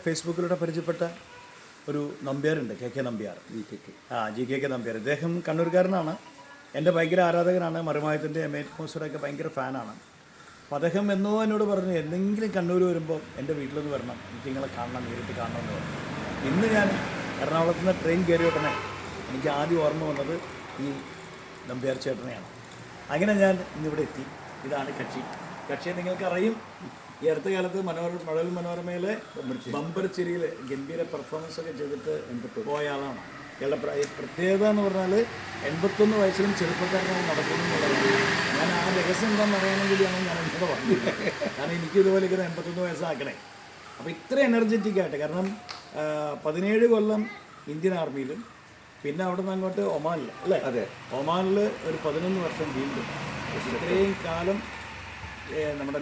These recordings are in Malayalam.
ഫേസ്ബുക്കിലൂടെ പരിചയപ്പെട്ട ഒരു നമ്പ്യാരുണ്ട്, K Nambiar. G K Nambiar. ഇദ്ദേഹം കണ്ണൂർക്കാരനാണ്. എൻ്റെ ഭയങ്കര ആരാധകനാണ്. മറുമായത്തിൻ്റെ അറ്റ്മോസ്ഫിയറൊക്കെ ഭയങ്കര ഫാനാണ്. അപ്പോൾ അദ്ദേഹം എന്നോ എന്നോട് പറഞ്ഞു, എന്തെങ്കിലും കണ്ണൂർ വരുമ്പോൾ എൻ്റെ വീട്ടിലൊന്ന് വരണം, എനിക്ക് നിങ്ങളെ കാണണം, നേരിട്ട് കാണണമെന്ന് പറഞ്ഞു. ഇന്ന് ഞാൻ എറണാകുളത്ത് നിന്ന് ട്രെയിൻ കയറി ഉടനെ എനിക്ക് ആദ്യം ഓർമ്മ വന്നത് ഈ നമ്പ്യാർ ചേട്ടനെയാണ്. അങ്ങനെ ഞാൻ ഇന്നിവിടെ എത്തി. ഇതാണ് കക്ഷിയെ നിങ്ങൾക്കറിയും. ഈ അടുത്ത കാലത്ത് മഴവിൽ മനോരമയിലെ ബമ്പർ ചിരിയിൽ ഗംഭീര പെർഫോമൻസ് ഒക്കെ ചെയ്തിട്ട് പോയ ആളാണ്. ഇയാളുടെ പ്രത്യേകത എന്ന് പറഞ്ഞാൽ 81 വയസ്സിലും ചെറുപ്പക്കാരനായി നടക്കുന്നു എന്നുള്ളതാണ്. ഞാൻ ആ രഹസ്യം എന്താണെന്ന് അറിയാമെങ്കിലാണ് ഞാൻ എന്നോട് പറഞ്ഞത്. കാരണം എനിക്കിതുപോലെ ഇങ്ങനെ 81 വയസ്സാക്കണേ. അപ്പോൾ ഇത്ര എനർജറ്റിക്കായിട്ട്, കാരണം 17 കൊല്ലം ഇന്ത്യൻ ആർമിയിലും പിന്നെ അവിടെ നിന്ന് അങ്ങോട്ട് ഒമാനിൽ അല്ലേ, അതെ, ഒമാനിൽ ഒരു 11 വർഷം വീണ്ടും, ഇത്രയും കാലം നമ്മുടെ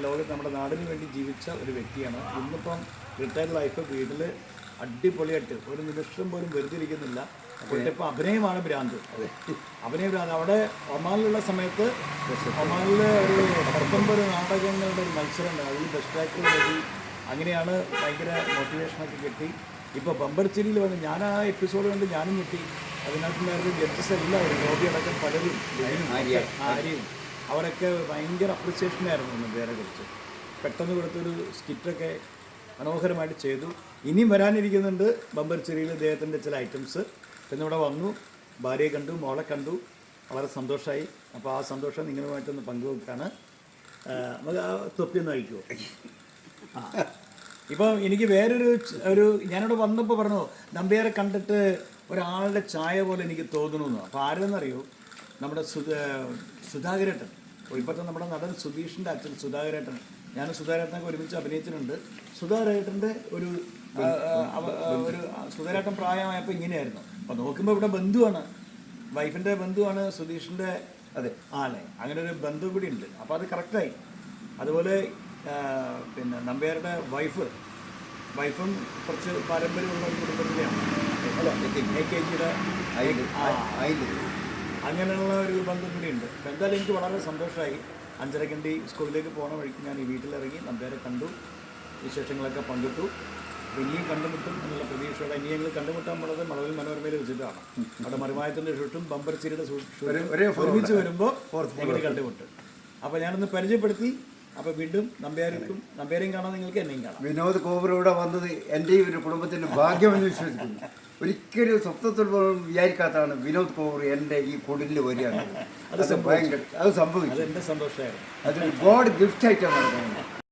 നാടിന് വേണ്ടി ജീവിച്ച ഒരു വ്യക്തിയാണ്. ഇന്നിപ്പം റിട്ടയർഡ് ലൈഫ്, വീട്ടിൽ അടിപൊളിയായിട്ട് ഒരു നിമിഷം പോലും വെറുതെ ഇരിക്കുന്നില്ല. ഇപ്പം അഭിനയമാണ് ഭ്രാന്ത്. അഭിനയ ഭ്രാന്ത്. അവിടെ ഒമാനിലുള്ള സമയത്ത് ഒമാനിൽ ഒരു 19 നാടകങ്ങളുടെ ഒരു മത്സരം ഉണ്ട്. അതിൽ ബെസ്റ്റ് ആക്ടർ വഴി അങ്ങനെയാണ് ഭയങ്കര മോട്ടിവേഷനൊക്കെ കിട്ടി. ഇപ്പോൾ ബമ്പർച്ചിരിയിൽ വന്ന് ഞാൻ ആ എപ്പിസോഡ് കണ്ട് ഞാനും കിട്ടി. അതിനകത്തുണ്ടായിരുന്ന ജഡ്ജസ് എല്ലാവരും, ഗോപി അടക്കം പലരും, ആര്യയും, അവരൊക്കെ ഭയങ്കര അപ്രിസിയേഷനായിരുന്നു വേറെ കുറിച്ച്. പെട്ടെന്ന് കൊടുത്തൊരു സ്കിറ്റൊക്കെ മനോഹരമായിട്ട് ചെയ്തു. ഇനിയും വരാനിരിക്കുന്നുണ്ട് ബമ്പർച്ചിരിയിൽ ഇദ്ദേഹത്തിൻ്റെ ചില ഐറ്റംസ്. പിന്നെ ഇവിടെ വന്നു, ഭാര്യയെ കണ്ടു, മോളെ കണ്ടു, വളരെ സന്തോഷമായി. അപ്പോൾ ആ സന്തോഷം നിങ്ങളുമായിട്ടൊന്ന് പങ്കുവെക്കാണ്. നമുക്ക് ആ തൊപ്പിയൊന്ന് അഴിക്കുമോ? ഇപ്പോൾ എനിക്ക് വേറൊരു ഞാനിവിടെ വന്നപ്പോൾ പറഞ്ഞു, നമ്പ്യാരെ കണ്ടിട്ട് ഒരാളുടെ ചായ പോലെ എനിക്ക് തോന്നുന്നു. അപ്പോൾ ആരെന്നറിയോ? നമ്മുടെ സുധാകരേട്ടൻ, ഇപ്പോഴത്തെ നമ്മുടെ നടൻ സുധീഷിൻ്റെ അച്ഛൻ സുധാകരേട്ടൻ. ഞാൻ സുധാകരേട്ടനൊക്കെ ഒരുമിച്ച് അഭിനയിച്ചിട്ടുണ്ട്. സുധാകരേട്ടൻ്റെ ഒരു സുധാകരേട്ടൻ പ്രായമായപ്പോൾ ഇങ്ങനെയായിരുന്നു. അപ്പോൾ നോക്കുമ്പോൾ ഇവിടെ ബന്ധുവാണ്, വൈഫിൻ്റെ ബന്ധുവാണ് സുധീഷിൻ്റെ. അതെ, ആളെ അങ്ങനെ ഒരു ബന്ധു കൂടി ഉണ്ട്. അപ്പോൾ അത് കറക്റ്റായി. അതുപോലെ പിന്നെ നമ്പ്യാരുടെ വൈഫും കുറച്ച് പാരമ്പര്യമുള്ള ഒരു കുടുംബത്തിലെയാണ്. AKGയുടെ അങ്ങനെയുള്ള ഒരു ബന്ധം കൂടി ഉണ്ട്. അപ്പോൾ എന്തായാലും എനിക്ക് വളരെ സന്തോഷമായി. 5:30 സ്കൂളിലേക്ക് പോകുന്ന വഴിക്ക് ഞാൻ ഈ വീട്ടിലിറങ്ങി നമ്പ്യാരെ കണ്ടു, വിശേഷങ്ങളൊക്കെ പങ്കിട്ടു. അപ്പോൾ ഇനിയും കണ്ടുമുട്ടും എന്നുള്ള പ്രതീക്ഷയോടെ ഇനി ഞങ്ങൾ കണ്ടുമുട്ടാൻ പോണത് മഴവിൽ മനോരമയിൽ വെച്ചിട്ടാണ്. അവിടെ മറുമായത്തിൻ്റെ ഷൂട്ടും ബമ്പർച്ചിരിയുടെ ഒരുമിച്ച് വരുമ്പോൾ ഞങ്ങൾ കണ്ടുമുട്ടും. അപ്പോൾ ഞാനൊന്ന് പരിചയപ്പെടുത്തി. അപ്പോൾ വീണ്ടും നമ്പ്യാരെയും കാണാൻ, നിങ്ങൾക്ക് എന്നെയും കാണാം. വിനോദ് കോബ്രയുടെ വന്നത് എൻ്റെയും ഒരു കുടുംബത്തിൻ്റെ ഭാഗ്യമെന്ന് വിശ്വസിക്കുന്നു. ഒരിക്കലും സ്വപ്നത്തിൽ പോലും വിചാരിക്കാത്തതാണ് വിനോദ് കോബ്ര എൻ്റെ ഈ കുടിലിൽ വരികയാണ്. അത് സംഭവിച്ചു. അതെൻ്റെ സന്തോഷമായിരുന്നു. അതൊരു ഗോഡ് ഗിഫ്റ്റ് ആയിട്ടാണ് നടക്കുന്നത്.